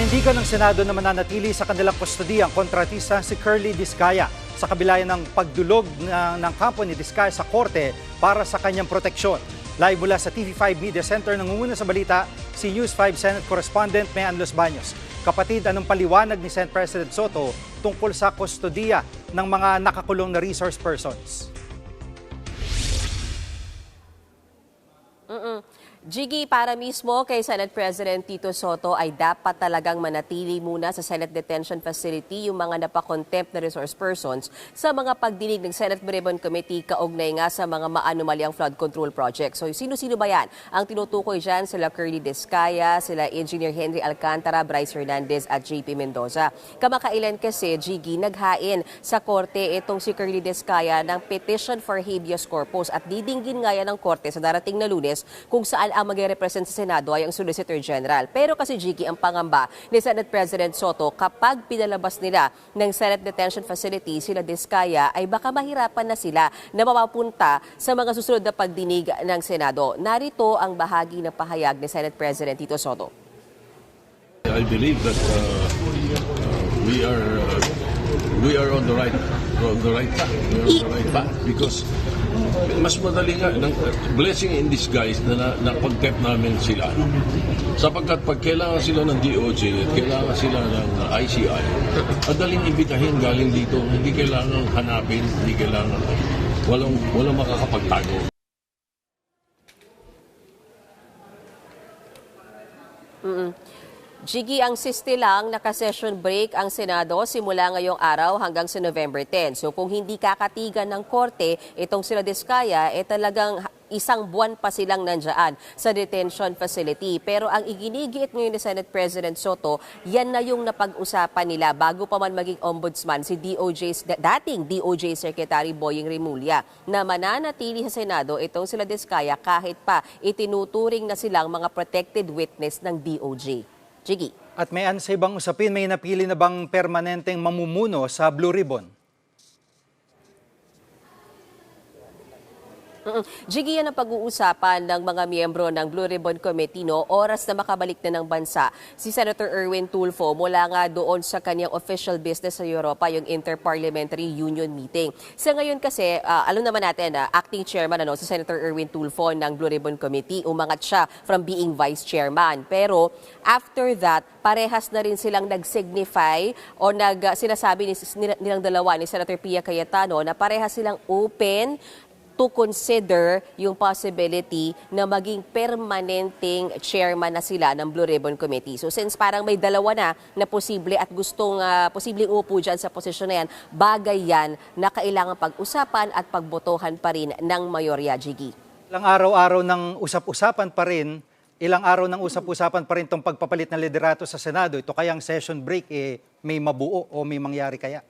Paninindigan ng Senado na mananatili sa kanilang kustodiyang kontratista si Curly Discaya sa kabila ng pagdulog ng kampo ni Discaya sa korte para sa kanyang proteksyon. Live mula sa TV5 Media Center, nangunguna sa balita si News 5 Senate Correspondent Mean Los Baños. Kapatid, anong paliwanag ni Senate President Soto tungkol sa kustodiya ng mga nakakulong na resource persons? Jiggy, para mismo kay Senate President Tito Soto ay dapat talagang manatili muna sa Senate Detention Facility yung mga napakontempt na resource persons sa mga pagdinig ng Senate Ribbon Committee kaugnay nga sa mga maanumalyang flood control project. So sino-sino ba yan? Ang tinutukoy dyan sila Curly Discaya, sila Engineer Henry Alcantara, Bryce Hernandez at JP Mendoza. Kamakailan kasi, Jiggy, naghain sa korte itong si Curly Discaya ng petition for habeas corpus at didinggin nga yan ng korte sa darating na Lunes kung saan ang magre-represent sa Senado ay ang Solicitor General. Pero kasi, Jiggy, ang pangamba ni Senate President Soto, kapag pinalabas nila ng Senate Detention Facility sila Discaya, ay baka mahirapan na sila na mapapunta sa mga susunod na pagdinig ng Senado. Narito ang bahagi ng pahayag ni Senate President Tito Soto. I believe that we are on the right path because mas madali nga blessing in disguise na napag-tap namin sila sapagkat pag kailangan sila ng DOJ at kailangan sila ng ICI, madaling ibitahin galing dito, hindi kailangan hanapin, hindi kailangan walang makakapagtago. Jiggy, ang siste lang, naka-session break ang Senado simula ngayong araw hanggang sa November 10. So kung hindi kakatigan ng korte, itong sila Discaya, talagang isang buwan pa silang nandyan sa detention facility. Pero ang iginigiit ngayon ni Senate President Soto, yan na yung napag-usapan nila bago pa man maging ombudsman si dating DOJ Secretary Boying Rimulya na mananatili sa Senado itong sila Discaya kahit pa itinuturing na silang mga protected witness ng DOJ. Jiggy. At may sa ibang usapin, may napili na bang permanenteng mamumuno sa Blue Ribbon? Jiggy, yan ang pag-uusapan ng mga miyembro ng Blue Ribbon Committee, no? Oras na makabalik na ng bansa si Senator Erwin Tulfo mula nga doon sa kanyang official business sa Europa, yung Interparliamentary Union meeting. Sa ngayon kasi, alam naman natin, acting chairman si Senator Erwin Tulfo ng Blue Ribbon Committee, umangat siya from being vice chairman. Pero after that, parehas na rin silang nag-signify o sinasabi nilang dalawa ni Senator Pia Cayetano na parehas silang open to consider yung possibility na maging permanenteng chairman na sila ng Blue Ribbon Committee. So since parang may dalawa na posible at gustong posibleng upo dyan sa posisyon na yan, bagay yan na kailangan pag-usapan at pagbotohan pa rin ng mayorya, Jiggy. Ilang araw ng usap-usapan pa rin itong pagpapalit ng liderato sa Senado. Ito kayang session break, may mabuo o may mangyari kaya?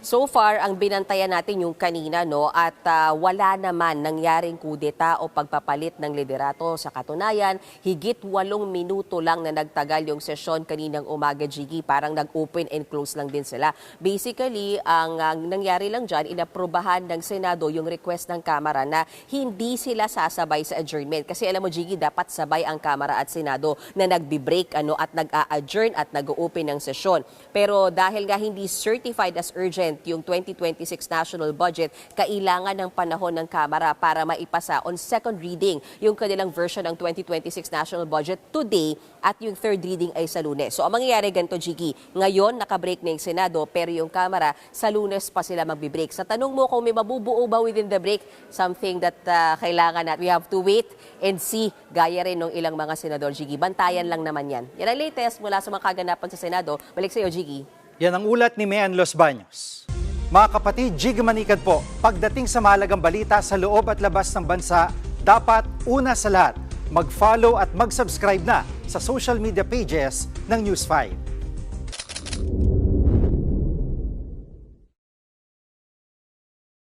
So far, ang binantayan natin yung kanina, no, at wala naman nangyaring kudeta o pagpapalit ng liderato. Sa katunayan, higit 8 minuto lang na nagtagal yung sesyon kaninang umaga, Jiggy. Parang nag-open and close lang din sila. Basically, ang nangyari lang dyan, inaprubahan ng Senado yung request ng Kamara na hindi sila sasabay sa adjournment. Kasi alam mo, Jiggy, dapat sabay ang Kamara at Senado na nagbi-break at nag-a-adjourn at nag-open ng sesyon. Pero dahil nga hindi certified as urgent yung 2026 national budget, kailangan ng panahon ng Kamara para maipasa on second reading yung kanilang version ng 2026 national budget today at yung third reading ay sa Lunes. So ang mangyayari ganito, Jiggy, ngayon nakabreak na yung Senado pero yung Kamara sa Lunes pa sila magbi-break. Sa tanong mo kung may mabubuo ba within the break, something that kailangan we have to wait and see, gaya rin ng ilang mga senador, Jiggy. Bantayan lang naman yan. Yan ang latest mula sa mga kaganapan sa Senado. Balik sa iyo, Jiggy. Yan ang ulat ni Mean Los Baños. Mga kapatid, Jiggy Manikad po, pagdating sa mahalagang balita sa loob at labas ng bansa, dapat una sa lahat, mag-follow at mag-subscribe na sa social media pages ng News 5.